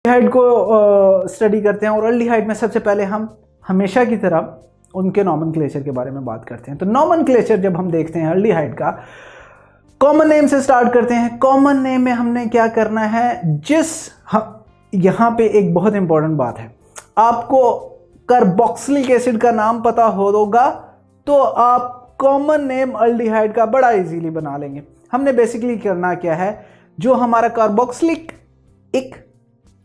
Aldehyde को study करते हैं और एल्डिहाइड में सबसे पहले हम हमेशा की तरह उनके नॉमेनक्लेचर के बारे में बात करते हैं। तो नॉमेनक्लेचर जब हम देखते हैं एल्डिहाइड का, कॉमन नेम से स्टार्ट करते हैं। कॉमन नेम में हमने क्या करना है, यहाँ पे एक बहुत इंपॉर्टेंट बात है, आपको कार्बोक्सिलिक एसिड का नाम पता होगा तो आप कॉमन नेम एल्डिहाइड का बड़ा इजीली बना लेंगे। हमने बेसिकली करना क्या है, जो हमारा कार्बोक्सिलिक एक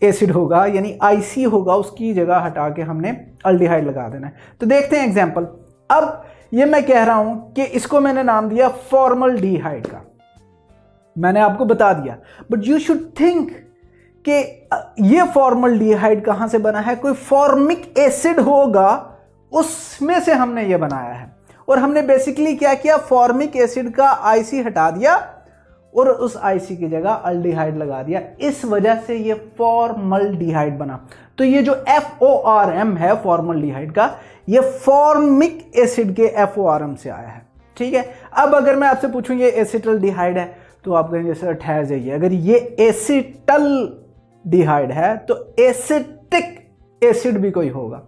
एसिड होगा यानी आईसी होगा, उसकी जगह हटा के हमने एल्डिहाइड लगा देना है। तो देखते हैं एग्जांपल। अब ये मैं कह रहा हूं कि इसको मैंने नाम दिया फॉर्मल्डिहाइड का, मैंने आपको बता दिया, बट यू शुड थिंक कि ये फॉर्मल्डिहाइड कहां से बना है, कोई फॉर्मिक एसिड होगा उसमें से हमने ये बनाया है। और हमने बेसिकली क्या किया, फॉर्मिक एसिड का आईसी हटा दिया और उस आईसी की जगह एल्डिहाइड लगा दिया, इस वजह से ये फॉर्मल्डिहाइड बना। तो ये जो FORM है फॉर्मल्डिहाइड का, ये फॉर्मिक एसिड के FORM से आया है, ठीक है। अब अगर मैं आपसे पूछूं ये एसिटल्डिहाइड है तो आप कहेंगे सर ठहर जाइए, अगर ये एसिटल्डिहाइड है तो एसिटिक एसिड भी कोई होगा,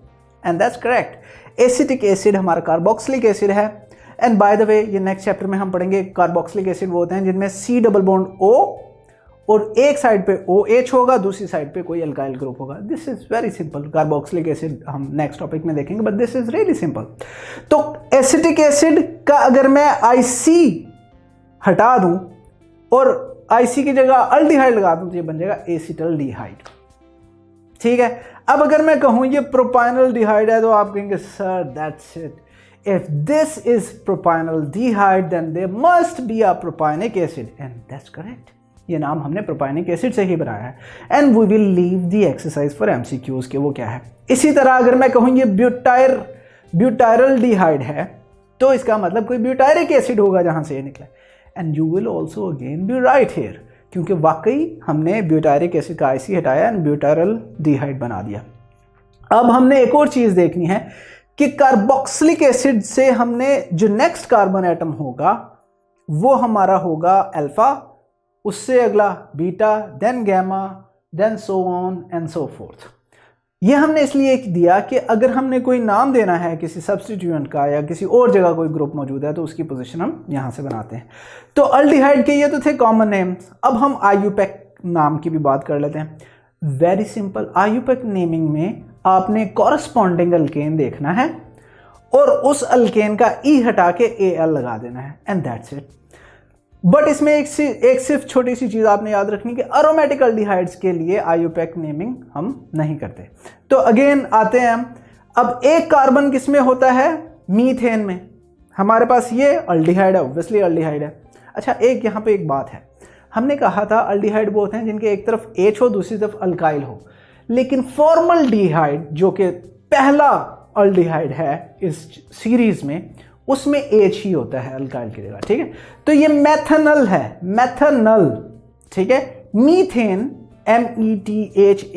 and that's correct. Acetic acid हमारा कार्बोक्सिलिक एसिड है। एंड बाय द वे ये नेक्स्ट चैप्टर में हम पढ़ेंगे, कार्बोक्सिलिक एसिड वो होते हैं जिनमें C डबल बॉन्ड O और एक साइड पे OH होगा, दूसरी साइड पे कोई अल्काइल ग्रुप होगा। This is very simple. Carboxylic acid हम नेक्स्ट टॉपिक में देखेंगे, but this is really simple. तो एसिटिक एसिड का अगर मैं IC हटा दूं और IC की जगह एल्डिहाइड लगा दूं तो ये बन जाएगा एसिटल्डिहाइड, ठीक है। अब अगर मैं कहूं ये प्रोपाइनल्डिहाइड है तो आप कहेंगे sir that's it, if this is propionaldehyde then there must be a propionic acid, and that's correct। ये नाम हमने प्रोपाइनिक एसिड से ही बनाया है। And we will leave the exercise for MCQs के वो क्या है। इसी तरह अगर मैं कहूँ ये ब्यूटायरल्डिहाइड है तो इसका मतलब कोई ब्यूटायरिक एसिड होगा जहां से ये निकला। And you will also again be right here, क्योंकि वाकई हमने ब्यूटायरिक एसिड का IC हटाया एंड ब्यूटायरल्डिहाइड बना दिया। अब हमने एक और चीज देखनी है कि कार्बोक्सिलिक एसिड से हमने जो नेक्स्ट कार्बन एटम होगा वो हमारा होगा अल्फा, उससे अगला beta, then gamma, then so on and so forth. ये हमने इसलिए दिया कि अगर हमने कोई नाम देना है किसी सब्स्टिट्यूएंट का या किसी और जगह कोई ग्रुप मौजूद है तो उसकी पोजीशन हम यहां से बनाते हैं। तो एल्डिहाइड के ये तो थे कॉमन नेम्स। अब हम IUPAC नाम की भी बात कर लेते हैं। वेरी सिंपल, IUPAC नेमिंग में आपने कॉरस्पॉन्डिंग अल्केन देखना है और उस अल्केन का E हटा के AL लगा देना है, एंड दैट्स इट। बट इसमें एक सिर्फ छोटी सी चीज आपने याद रखनी कि एरोमेटिक एल्डिहाइड्स के लिए IUPAC नेमिंग हम नहीं करते। तो अगेन आते हैं हम, अब एक कार्बन किस में होता है, मीथेन में। हमारे पास ये एल्डिहाइड है, ऑब्वियसली एल्डिहाइड है। अच्छा, एक यहाँ पे एक बात है, हमने कहा था एल्डिहाइड वो होते हैं जिनके एक तरफ H हो दूसरी तरफ अल्काइल हो, लेकिन फॉर्मल्डिहाइड जो कि पहला एल्डिहाइड है इस सीरीज में, उसमें H ही होता है अल्काइल की जगह, ठीक है। तो ये मेथनल है, मेथनल, ठीक है। मीथेन METHANE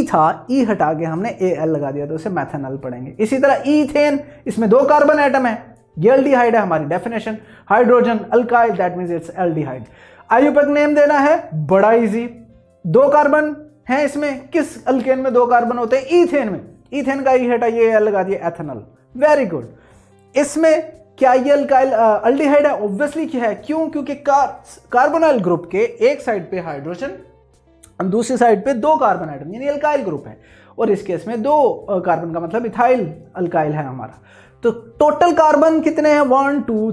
था, E हटा के हमने AL लगा दिया तो उसे मेथनल पढ़ेंगे। इसी तरह ईथेन, इसमें 2 कार्बन एटम है, ये एल्डिहाइड है, हमारी definition hydrogen alkyl, that means it's aldehyde. IUPAC name देना है बड़ा इजी, 2 कार्बन हैं इसमें, किस अल्केन में 2 कार्बन होते हैं, ईथेन में। ईथेन का E हटाइए, AL लगा दिए, एथेनॉल। Very good. इसमें क्या ये अल्काइल एल्डिहाइड है? ऑब्वियसली क्या है, क्यों? क्योंकि कार्बोनाइल ग्रुप के एक साइड पे हाइड्रोजन और दूसरी साइड पे 2 कार्बन आइटम यानी अल्काइल ग्रुप है, और इस केस में 2 कार्बन का मतलब इथाइल अल्काइल है हमारा। तो टोटल कार्बन कितने हैं, 1 2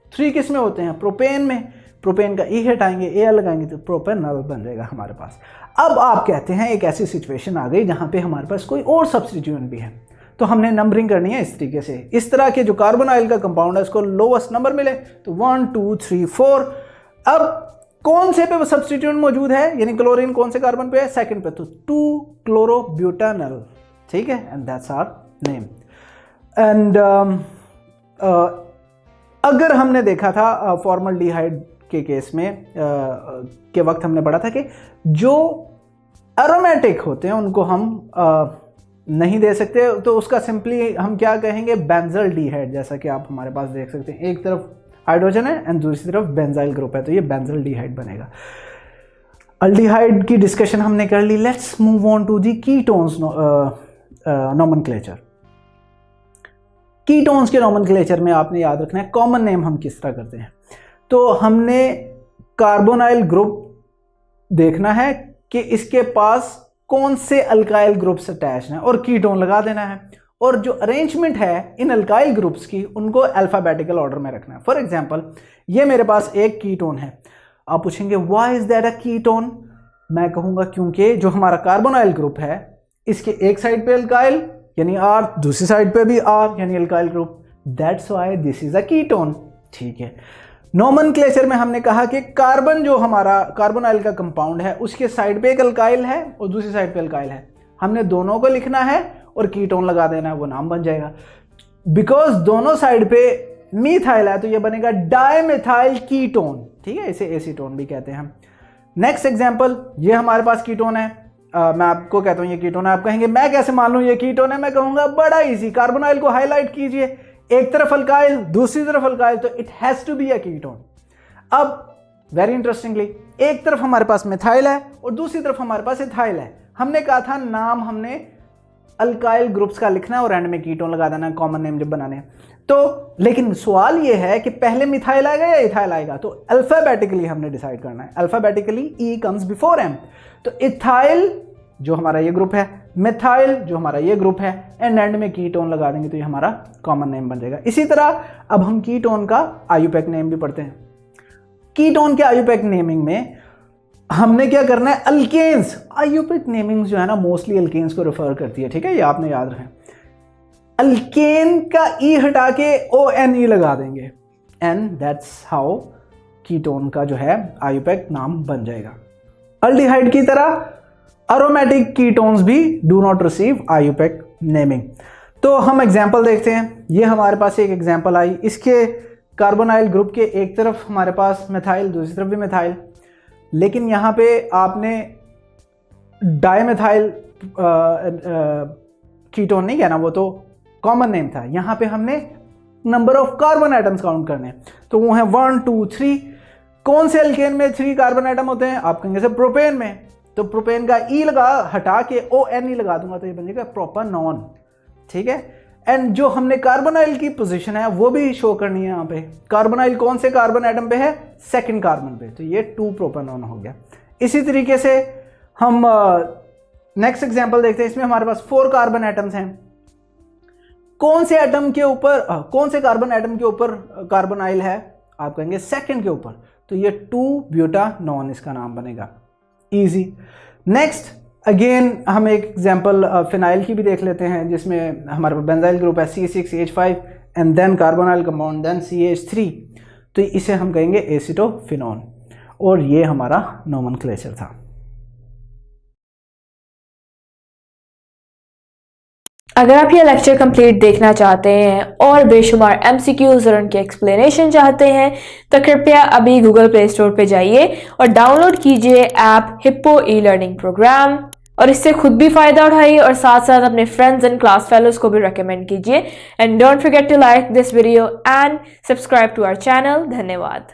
3 किस में होते हैं, प्रोपेन में। प्रोपेन का E हटाएंगे, AL लगाएंगे तो प्रोपेनॉल बन जाएगा हमारे पास। अब आप कहते हैं एक ऐसी सिचुएशन आ गई जहां पे हमारे पास कोई और सब्स्टिट्यूएंट भी है, तो हमने नंबरिंग करनी है इस तरीके से। इस तरह के जो कार्बोनाइल का कंपाउंड है उसको लोवेस्ट नंबर मिले तो 1 2 3 4। अब कौन से पे सब्स्टिट्यूएंट मौजूद है, यानी क्लोरीन कौन से कार्बन पे है, सेकंड पे, तो 2 क्लोरोब्यूटानॉल, ठीक है, and that's our name. And अगर हमने देखा था फॉर्मल्डिहाइड के केस में के वक्त हमने पढ़ा था कि जो एरोमेटिक होते हैं उनको हम नहीं दे सकते, तो उसका सिंपली हम क्या कहेंगे, बेंजल्डिहाइड। जैसा कि आप हमारे पास देख सकते हैं, एक तरफ हाइड्रोजन है एंड दूसरी तरफ बेंजाइल ग्रुप है, तो ये बेंजल्डिहाइड बनेगा। अल्डिहाइड की डिस्कशन हमने कर ली, let's move on to the ketones nomenclature. Ketones के नोमेनक्लेचर में आपने याद रखना है कॉमन नेम हम किस तरह करते हैं। तो हमने कार्बोनाइल ग्रुप देखना है कि इसके पास कौन से अल्काइल ग्रुप्स अटैच हैं और कीटोन लगा देना है, और जो अरेंजमेंट है इन अल्काइल ग्रुप्स की उनको अल्फाबेटिकल ऑर्डर में रखना है। फॉर एग्जांपल ये मेरे पास एक कीटोन है, आप पूछेंगे why is that a ketone, मैं कहूंगा क्योंकि जो हमारा कार्बोनाइल ग्रुप है इसके एक साइड पे अल्काइल यानी R, दूसरी साइड पे भी R यानी alkyl group, that's why this is a ketone. ठीक है, नोमेनक्लेचर में हमने कहा कि कार्बन जो हमारा कार्बोनाइल का कंपाउंड है उसके साइड पे एक अल्काइल है और दूसरी साइड पे अल्काइल है, हमने दोनों को लिखना है और कीटोन लगा देना है, वो नाम बन जाएगा। बिकॉज दोनों साइड पे मीथाइल है तो ये बनेगा डाइमेथाइल कीटोन। ठीक है, इसे एसीटोन भी कहते हैं हम। नेक्स्ट एग्जांपल, ये हमारे पास कीटोन है, मैं आपको कहता हूँ ये कीटोन है, आप कहेंगे मैं कैसे मान लूँ ये कीटोन है, मैं कहूँगा बड़ा इजी, कार्बोनाइल को हाईलाइट कीजिए, एक तरफ अल्काइल दूसरी तरफ अल्काइल, तो it has to be a ketone. अब वेरी इंटरेस्टिंगली एक तरफ हमारे पास मिथाइल है और दूसरी तरफ हमारे पास इथाइल है, हमने कहा था नाम हमने अल्काइल ग्रुप्स का लिखना है और एंड में कीटोन लगा देना है कॉमन नेम जब बनाने हैं। तो लेकिन सवाल ये है कि पहले मिथाइल आएगा या इथाइल आएगा, तो अल्फाबेटिकली हमने डिसाइड करना है, अल्फाबेटिकली ई कम्स बिफोर एम। तो इथाइल जो हमारा ये ग्रुप है, मिथाइल जो हमारा ये ग्रुप है, एंड में कीटोन लगा देंगे तो ये हमारा कॉमन नेम बन जाएगा। इसी तरह अब हम कीटोन का आयुपैक नेम भी पढ़ते हैं। कीटोन के आयुपैक नेमिंग में हमने क्या करना है, अल्केन्स, आयुपैक नेमिंग जो है ना मोस्टली अल्केन्स को रेफर करती है। ठीक है, ये आपने याद रखें, अल्केन का ई हटा के ONE लगा देंगे एंड दैट्स हाउ कीटोन का जो है आयुपैक नाम बन जाएगा। अल्डिहाइड की तरह अरोमेटिक कीटोन्स भी do not receive IUPAC naming. तो हम एग्जांपल देखते हैं, ये हमारे पास एक एग्जांपल आई, इसके कार्बोनाइल ग्रुप के एक तरफ हमारे पास मिथाइल दूसरी तरफ भी मिथाइल, लेकिन यहाँ पे आपने डाइमेथाइल कीटोन नहीं कहना, वो तो कॉमन नेम था, यहाँ पे हमने number of carbon atoms count करने, तो वो है 1 2 3। कौन से अल्केन में 3 कार्बन एटम होते हैं, आप कहेंगे सर प्रोपेन में, तो प्रोपेन का ई लगा हटा के ONE लगा दूंगा तो ये बन जाएगा प्रोपानॉन। ठीक है, एंड जो हमने कार्बोनाइल की पोजीशन है वो भी शो करनी है यहाँ पे, कार्बोनाइल कौन से कार्बन एटम पे है, सेकंड कार्बन पे, तो ये 2 प्रोपानॉन हो गया। इसी तरीके से हम नेक्स्ट एग्जांपल देखते हैं, इसमें हमारे पास 4 कार्बन एटम्स हैं, कौन से एटम के ऊपर कौन से कार्बन एटम के ऊपर कार्बोनाइल है, आप कहेंगे सेकंड के ऊपर, तो ये 2 ब्यूटानॉन इसका नाम बनेगा, इजी। नेक्स्ट अगेन हम एक एग्जांपल फिनाइल की भी देख लेते हैं, जिसमें हमारे पास बेंजाइल ग्रुप है C6H5 and then carbonyl compound then CH3, तो इसे हम कहेंगे एसिटोफिनोन, और ये हमारा नोमेनक्लेचर था। अगर आप ये लेक्चर कंप्लीट देखना चाहते हैं और बेशुमार MCQs और उनके एक्सप्लेनेशन चाहते हैं तो कृपया अभी गूगल प्ले स्टोर पे जाइए और डाउनलोड कीजिए ऐप हिप्पो ई-लर्निंग प्रोग्राम, और इससे खुद भी फ़ायदा उठाइए और साथ साथ अपने फ्रेंड्स एंड क्लास फेलोज को भी रेकमेंड कीजिए। And don't forget to like this video and subscribe to our channel. धन्यवाद।